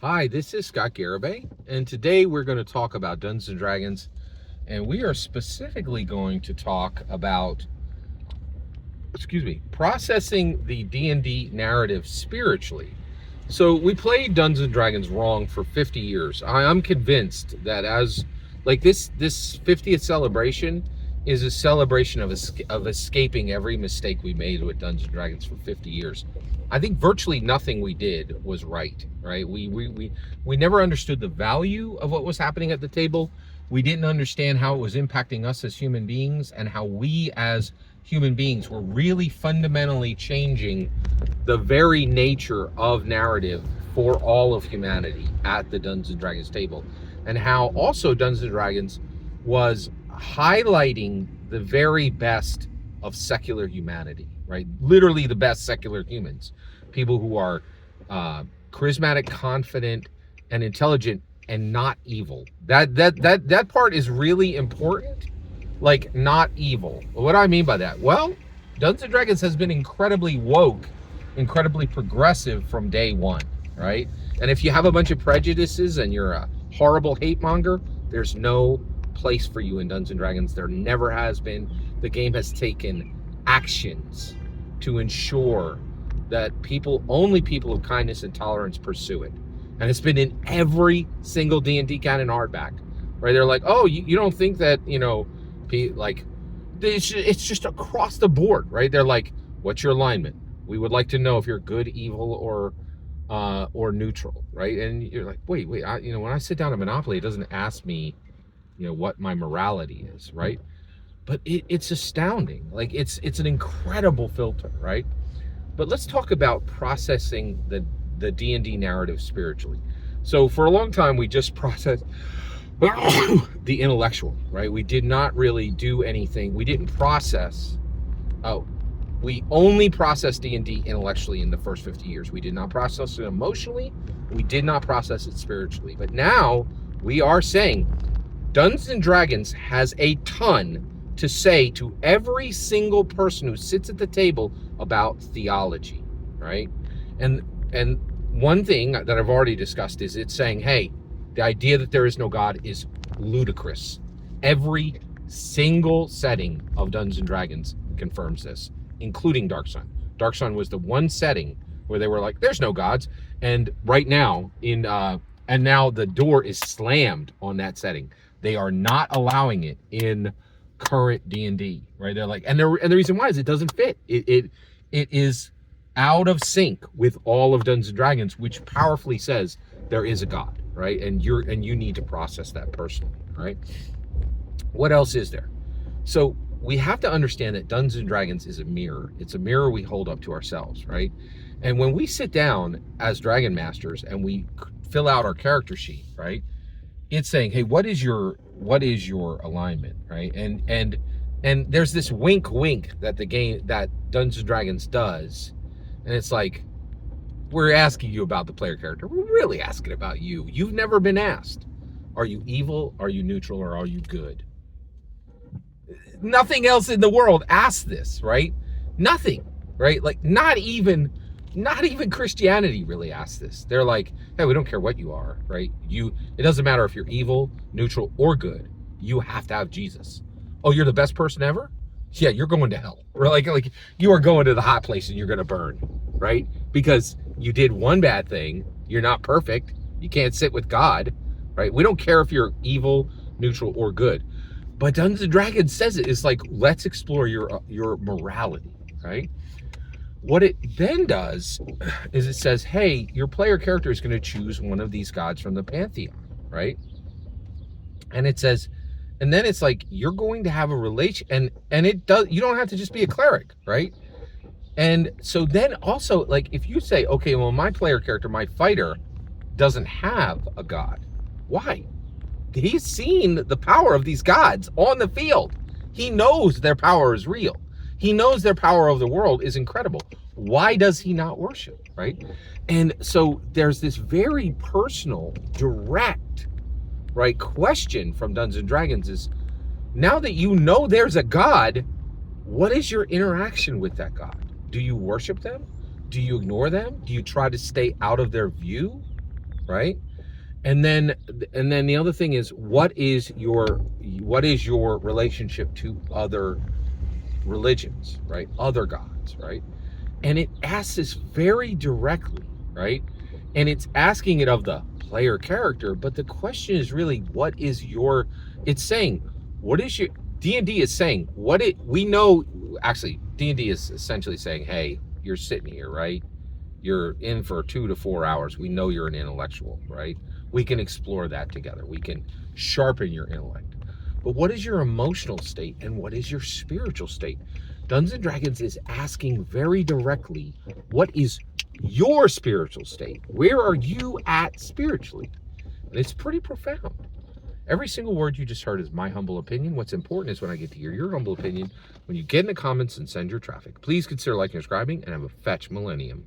Hi, this is Scott Garibay, and today we're going to talk about Dungeons and Dragons, and we are specifically going to talk about, processing the D&D narrative spiritually. So we played Dungeons and Dragons wrong for 50 years. I'm convinced that this 50th celebration is a celebration of escaping every mistake we made with Dungeons and Dragons for 50 years. I think virtually nothing we did was right? We never understood the value of what was happening at the table. We didn't understand how it was impacting us as human beings, and how we as human beings were really fundamentally changing the very nature of narrative for all of humanity at the Dungeons and Dragons table, and how also Dungeons and Dragons was highlighting the very best of secular humanity, right? Literally the best secular humans, people who are charismatic, confident, and intelligent, and not evil. That part is really important. Like, not evil. What do I mean by that? Well, Dungeons and Dragons has been incredibly woke, incredibly progressive from day one, right? And if you have a bunch of prejudices and you're a horrible hate monger, there's no place for you in Dungeons and Dragons. There never has been. The game has taken actions to ensure that only people of kindness and tolerance pursue it. And it's been in every single D&D canon hardback, right? They're like, oh, you don't think that, like, it's just across the board, right? They're like, what's your alignment? We would like to know if you're good, evil, or neutral, right? And you're like, wait, when I sit down at Monopoly, it doesn't ask me, what my morality is, right? But it's astounding. Like, it's an incredible filter, right? But let's talk about processing the D&D narrative spiritually. So for a long time, we just processed the intellectual, right? We did not really do anything. We didn't process. We only processed D&D intellectually in the first 50 years. We did not process it emotionally. We did not process it spiritually. But now we are saying Dungeons and Dragons has a ton to say to every single person who sits at the table about theology, right? And one thing that I've already discussed is it's saying, hey, the idea that there is no God is ludicrous. Every single setting of Dungeons and Dragons confirms this, including Dark Sun. Dark Sun was the one setting where they were like, there's no gods. And right now, and now the door is slammed on that setting. They are not allowing it in current D&D, right? They're like, and the reason why is it doesn't fit. It is out of sync with all of Dungeons and Dragons, which powerfully says there is a God, right? And you need to process that personally, right? What else is there? So we have to understand that Dungeons and Dragons is a mirror. It's a mirror we hold up to ourselves, right? And when we sit down as Dragon Masters and we fill out our character sheet, right? It's saying, hey, what is your alignment, right? And there's this wink that Dungeons and Dragons does, and it's like, we're asking you about the player character. We're really asking about you. You've never been asked. Are you evil? Are you neutral? Or are you good? Nothing else in the world asks this, right? Nothing, right? Like, not even Christianity really asks this. They're like, hey, we don't care what you are, right? It doesn't matter if you're evil, neutral, or good. You have to have Jesus. Oh, you're the best person ever? Yeah, you're going to hell. Or like you are going to the hot place and you're going to burn, right? Because you did one bad thing. You're not perfect. You can't sit with God, right? We don't care if you're evil, neutral, or good. But Dungeons and Dragons says it. It's like, let's explore your morality, right? What it then does is it says, hey, your player character is going to choose one of these gods from the pantheon, right? And it says, and then it's like, you're going to have a relation, and it does, you don't have to just be a cleric, right? And so then also, like, if you say, okay, well, my player character, my fighter, doesn't have a god. Why? He's seen the power of these gods on the field. He knows their power is real. He knows their power over the world is incredible. Why does he not worship, right? And so there's this very personal, direct, right, question from Dungeons and Dragons is, now that you know there's a God, what is your interaction with that God? Do you worship them? Do you ignore them? Do you try to stay out of their view? right? And then the other thing is, what is your relationship to other religions, right? Other gods, right? And it asks this very directly, right? And it's asking it of the player character, but the question is really, what is your, it's saying, what is your, D&D is saying, what it, we know, actually, D&D is essentially saying, hey, you're sitting here, right? You're in for 2 to 4 hours. We know you're an intellectual, right? We can explore that together. We can sharpen your intellect. But what is your emotional state and what is your spiritual state? Dungeons and Dragons is asking very directly, what is your spiritual state? Where are you at spiritually? And it's pretty profound. Every single word you just heard is my humble opinion. What's important is when I get to hear your humble opinion, when you get in the comments and send your traffic. Please consider liking and subscribing, and have a fetch millennium.